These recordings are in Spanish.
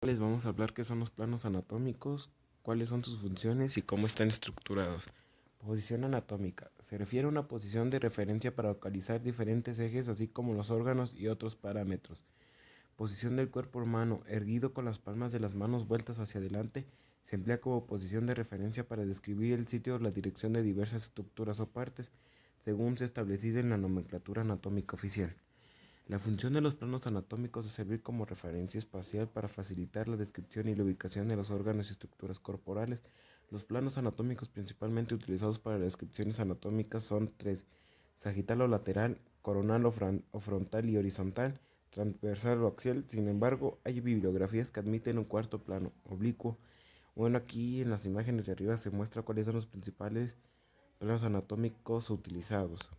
Les vamos a hablar qué son los planos anatómicos, cuáles son sus funciones y cómo están estructurados. Posición anatómica. Se refiere a una posición de referencia para localizar diferentes ejes, así como los órganos y otros parámetros. Posición del cuerpo humano. Erguido con las palmas de las manos vueltas hacia adelante, se emplea como posición de referencia para describir el sitio o la dirección de diversas estructuras o partes, según se ha establecido en la nomenclatura anatómica oficial. La función de los planos anatómicos es servir como referencia espacial para facilitar la descripción y la ubicación de los órganos y estructuras corporales. Los planos anatómicos principalmente utilizados para las descripciones anatómicas son tres: sagital o lateral, coronal o frontal y horizontal, transversal o axial. Sin embargo, hay bibliografías que admiten un cuarto plano, oblicuo. Bueno, aquí en las imágenes de arriba se muestra cuáles son los principales planos anatómicos utilizados.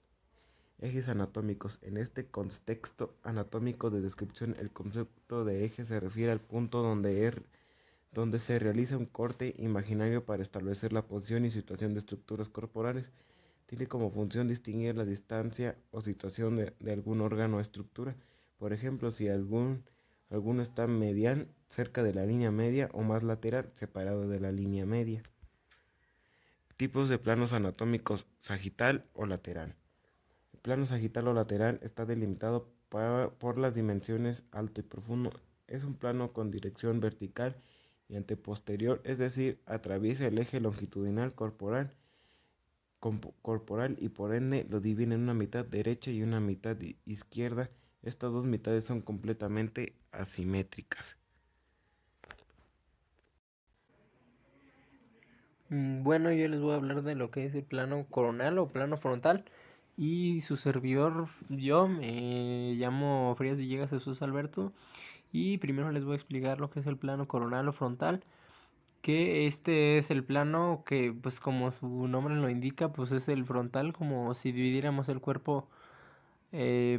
Ejes anatómicos. En este contexto anatómico de descripción, el concepto de eje se refiere al punto donde se realiza un corte imaginario para establecer la posición y situación de estructuras corporales. Tiene como función distinguir la distancia o situación de algún órgano o estructura. Por ejemplo, si alguno está medial, cerca de la línea media, o más lateral, separado de la línea media. Tipos de planos anatómicos: sagital o lateral. El plano sagital o lateral está delimitado por las dimensiones alto y profundo. Es un plano con dirección vertical y anteposterior, es decir, atraviesa el eje longitudinal corporal y por ende lo divide en una mitad derecha y una mitad izquierda. Estas dos mitades son completamente asimétricas. Bueno, yo les voy a hablar de lo que es el plano coronal o plano frontal. Y su servidor, yo me llamo Frías Villegas Jesús Alberto. Y primero les voy a explicar lo que es el plano coronal o frontal. Que este es el plano que, pues como su nombre lo indica, pues es el frontal, como si dividiéramos el cuerpo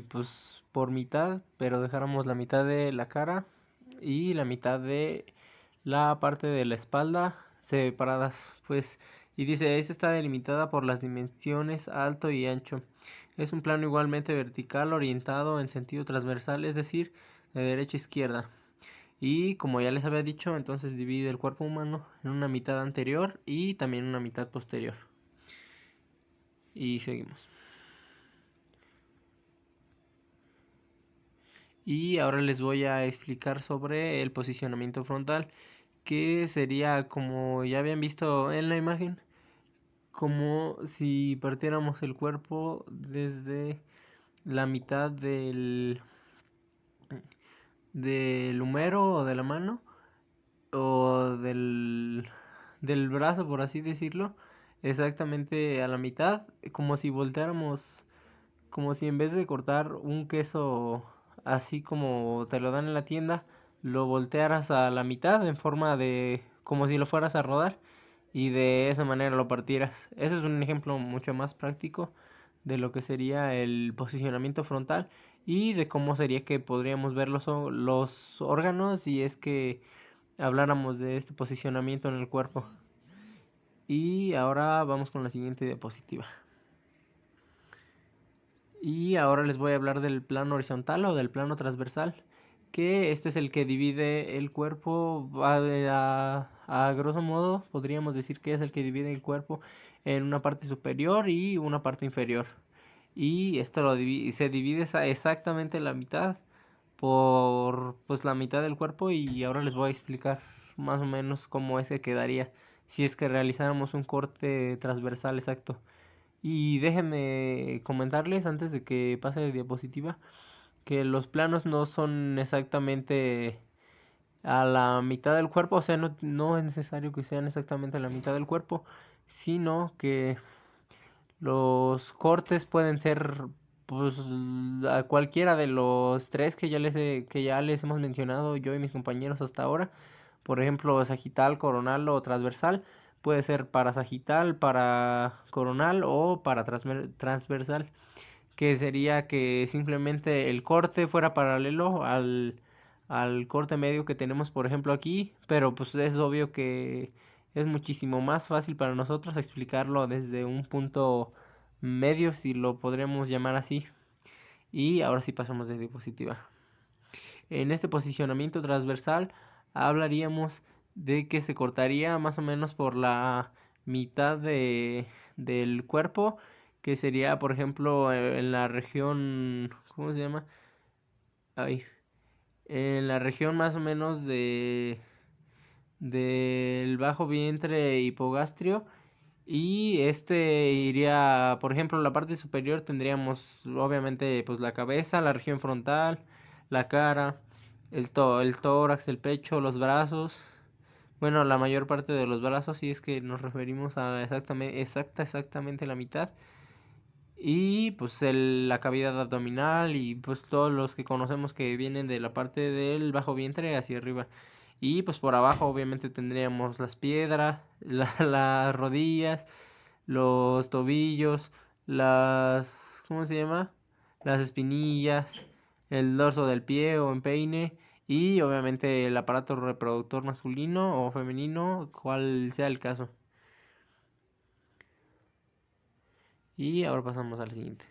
pues por mitad, pero dejáramos la mitad de la cara y la mitad de la parte de la espalda separadas, pues, y dice, esta está delimitada por las dimensiones alto y ancho. Es un plano igualmente vertical orientado en sentido transversal, es decir, de derecha a izquierda. Y como ya les había dicho, entonces divide el cuerpo humano en una mitad anterior y también una mitad posterior. Y seguimos. Y ahora les voy a explicar sobre el posicionamiento frontal, que sería, como ya habían visto en la imagen, como si partiéramos el cuerpo desde la mitad del humero o de la mano o del brazo, por así decirlo, exactamente a la mitad, como si volteáramos, como si en vez de cortar un queso así como te lo dan en la tienda, lo voltearas a la mitad en forma de como si lo fueras a rodar y de esa manera lo partieras. Ese es un ejemplo mucho más práctico de lo que sería el posicionamiento frontal y de cómo sería que podríamos ver los órganos si es que habláramos de este posicionamiento en el cuerpo. Y ahora vamos con la siguiente diapositiva. Y ahora les voy a hablar del plano horizontal o del plano transversal, que este es el que divide el cuerpo a grosso modo, podríamos decir que es el que divide el cuerpo en una parte superior y una parte inferior. Y esto se divide exactamente la mitad por pues la mitad del cuerpo y ahora les voy a explicar más o menos cómo es que quedaría si es que realizáramos un corte transversal exacto. Y déjenme comentarles antes de que pase la diapositiva que los planos no son exactamente a la mitad del cuerpo, o sea, no es necesario que sean exactamente a la mitad del cuerpo, sino que los cortes pueden ser pues a cualquiera de los tres que ya les hemos mencionado yo y mis compañeros hasta ahora. Por ejemplo, sagital, coronal o transversal. Puede ser para sagital, para coronal o para transversal. Que sería que simplemente el corte fuera paralelo al corte medio que tenemos, por ejemplo, aquí. Pero pues es obvio que es muchísimo más fácil para nosotros explicarlo desde un punto medio, si lo podríamos llamar así. Y ahora sí pasamos de diapositiva. En este posicionamiento transversal hablaríamos de que se cortaría más o menos por la mitad del cuerpo, que sería, por ejemplo, en la región, ¿cómo se llama? Ay, en la región más o menos del bajo vientre hipogastrio. Y este iría, por ejemplo, en la parte superior tendríamos obviamente pues la cabeza, la región frontal, la cara, el tórax, el pecho, los brazos. Bueno, la mayor parte de los brazos, si es que nos referimos a exactamente la mitad. Y pues la cavidad abdominal y pues todos los que conocemos que vienen de la parte del bajo vientre hacia arriba. Y pues por abajo obviamente tendríamos las piedras, las rodillas, los tobillos, ¿cómo se llama? Las espinillas, el dorso del pie o empeine y obviamente el aparato reproductor masculino o femenino, cual sea el caso. Y ahora pasamos al siguiente.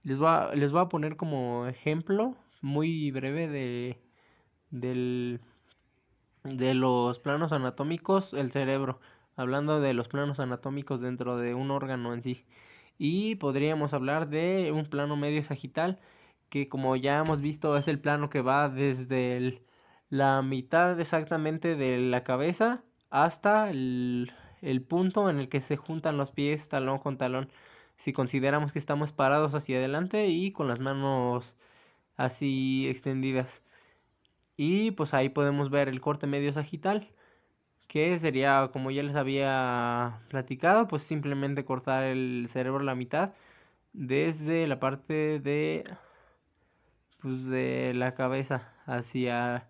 Les voy a poner como ejemplo muy breve del, de los planos anatómicos, el cerebro, hablando de los planos anatómicos dentro de un órgano en sí. Y podríamos hablar de un plano medio sagital, que como ya hemos visto es el plano que va desde la mitad exactamente de la cabeza hasta el punto en el que se juntan los pies talón con talón. Si consideramos que estamos parados hacia adelante y con las manos así extendidas. Y pues ahí podemos ver el corte medio sagital, que sería, como ya les había platicado, pues simplemente cortar el cerebro a la mitad desde la parte de la cabeza hacia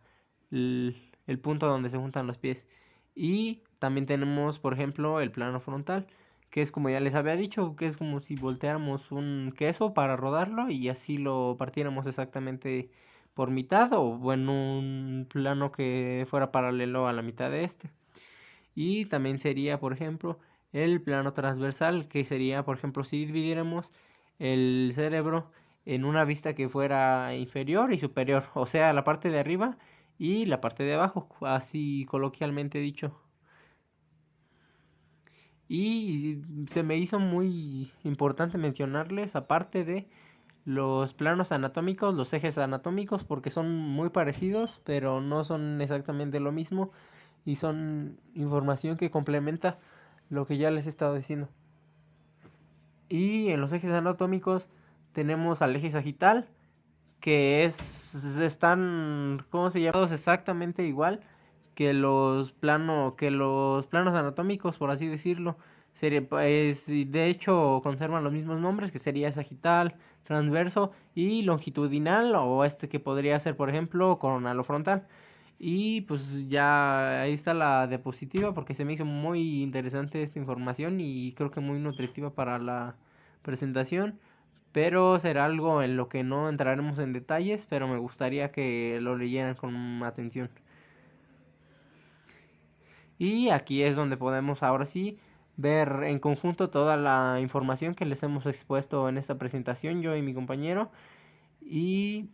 el punto donde se juntan los pies. Y también tenemos, por ejemplo, el plano frontal, que es como ya les había dicho, que es como si volteáramos un queso para rodarlo y así lo partiéramos exactamente por mitad o en un plano que fuera paralelo a la mitad de este. Y también sería, por ejemplo, el plano transversal, que sería, por ejemplo, si dividiéramos el cerebro en una vista que fuera inferior y superior, o sea, la parte de arriba y la parte de abajo, así coloquialmente dicho. Y se me hizo muy importante mencionarles, aparte de los planos anatómicos, los ejes anatómicos, porque son muy parecidos, pero no son exactamente lo mismo y son información que complementa lo que ya les he estado diciendo. Y en los ejes anatómicos tenemos al eje sagital, que están, ¿cómo se llama? Todos exactamente igual que los planos anatómicos, por así decirlo. De hecho, conservan los mismos nombres, que sería sagital, transverso y longitudinal, o este que podría ser, por ejemplo, coronal o frontal. Y pues ya ahí está la diapositiva, porque se me hizo muy interesante esta información y creo que muy nutritiva para la presentación, pero será algo en lo que no entraremos en detalles, pero me gustaría que lo leyeran con atención. Y aquí es donde podemos ahora sí ver en conjunto toda la información que les hemos expuesto en esta presentación, yo y mi compañero. Y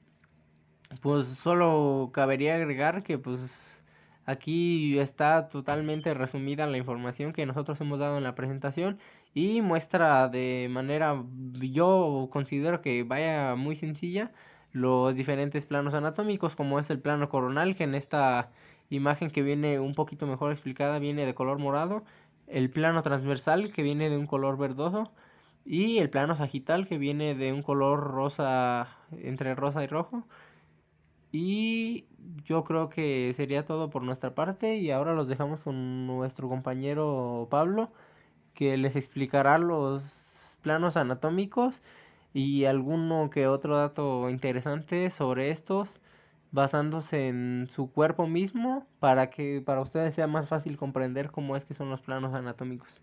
pues solo cabería agregar que pues aquí está totalmente resumida la información que nosotros hemos dado en la presentación y muestra de manera, yo considero que vaya muy sencilla, los diferentes planos anatómicos, como es el plano coronal, que en esta imagen que viene un poquito mejor explicada viene de color morado, el plano transversal que viene de un color verdoso y el plano sagital que viene de un color rosa, entre rosa y rojo. Y yo creo que sería todo por nuestra parte y ahora los dejamos con nuestro compañero Pablo, que les explicará los planos anatómicos y alguno que otro dato interesante sobre estos, basándose en su cuerpo mismo para que para ustedes sea más fácil comprender cómo es que son los planos anatómicos.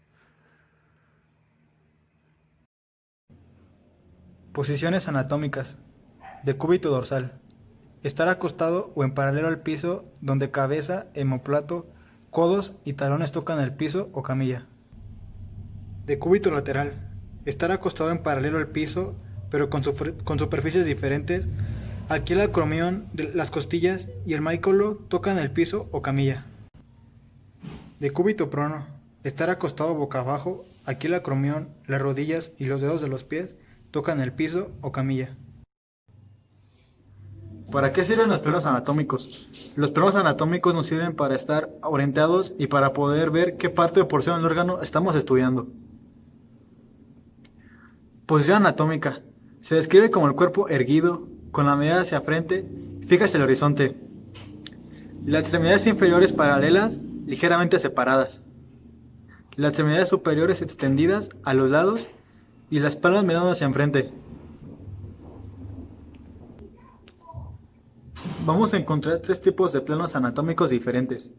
Posiciones anatómicas. Decúbito dorsal. Estar acostado o en paralelo al piso donde cabeza, hemóplato, codos y talones tocan el piso o camilla. Decúbito lateral. Estar acostado en paralelo al piso pero con superficies diferentes Aquí el acromión de las costillas y el maícolo tocan el piso o camilla. De cúbito prono, estar acostado boca abajo, aquí el acromión, las rodillas y los dedos de los pies tocan el piso o camilla. ¿Para qué sirven los planos anatómicos? Los planos anatómicos nos sirven para estar orientados y para poder ver qué parte o porción del órgano estamos estudiando. Posición anatómica. Se describe como el cuerpo erguido, con la mirada hacia frente, fija hacia el horizonte. Las extremidades inferiores paralelas, ligeramente separadas. Las extremidades superiores extendidas a los lados y las palmas mirando hacia enfrente. Vamos a encontrar tres tipos de planos anatómicos diferentes.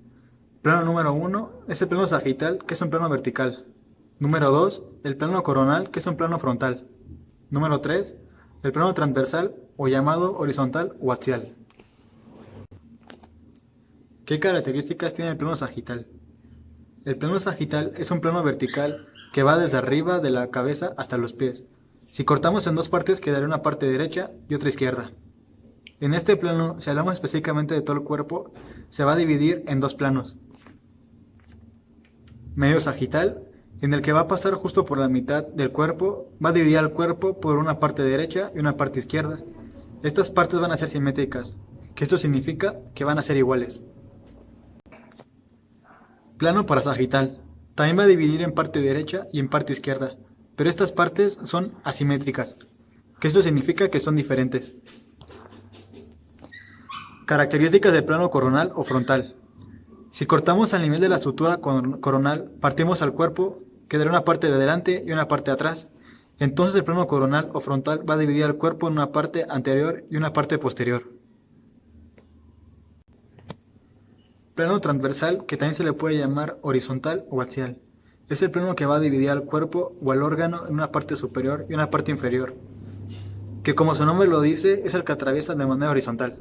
Plano número 1 es el plano sagital, que es un plano vertical. Número 2, el plano coronal, que es un plano frontal. Número 3, el plano transversal o llamado horizontal o axial. ¿Qué características tiene el plano sagital? El plano sagital es un plano vertical que va desde arriba de la cabeza hasta los pies. Si cortamos en dos partes quedaría una parte derecha y otra izquierda. En este plano, si hablamos específicamente de todo el cuerpo, se va a dividir en dos planos. Medio sagital, en el que va a pasar justo por la mitad del cuerpo, va a dividir al cuerpo por una parte derecha y una parte izquierda. Estas partes van a ser simétricas, que esto significa que van a ser iguales. Plano parasagital, también va a dividir en parte derecha y en parte izquierda, pero estas partes son asimétricas, que esto significa que son diferentes. Características del plano coronal o frontal. Si cortamos al nivel de la sutura coronal, partimos al cuerpo, quedará una parte de adelante y una parte de atrás. Entonces el plano coronal o frontal va a dividir el cuerpo en una parte anterior y una parte posterior. Plano transversal, que también se le puede llamar horizontal o axial. Es el plano que va a dividir al cuerpo o al órgano en una parte superior y una parte inferior, que como su nombre lo dice, es el que atraviesa de manera horizontal.